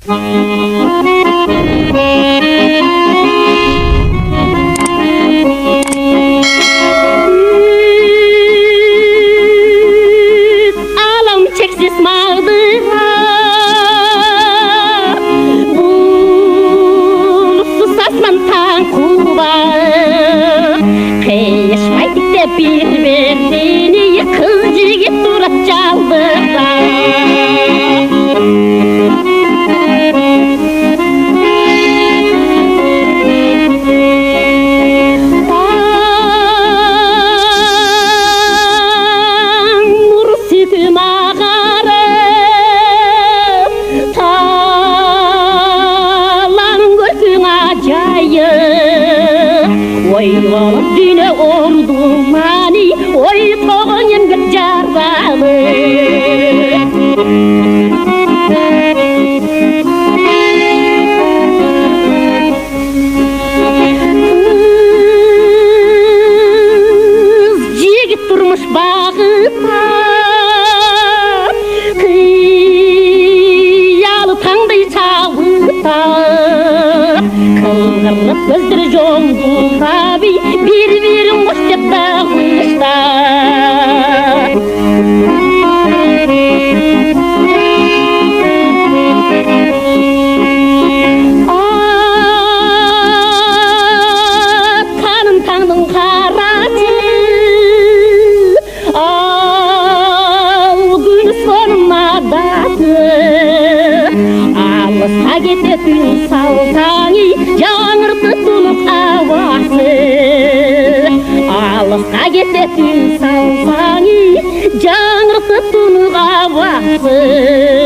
Alam çeksiz maldı asman taң kuba қиышмайды деп бір-біріне қыз жігіт турап жалдыға таң нұр сүйкім ағарып таланың көркің ажайып ойланып дүние орду мани ой тоғын емгіп жаралы қыз жігіт тұрмыш бағыта қиялы таңдай шабыта қылғырып көздері жоңду таби бір-бірін қош деп бағышта таным таңның қарасы ал күн соның адасы алысқа кететін салтаңи жаңырты тұнып ауасы алысқа кететін салтаңи жаңырты тұнып ауасы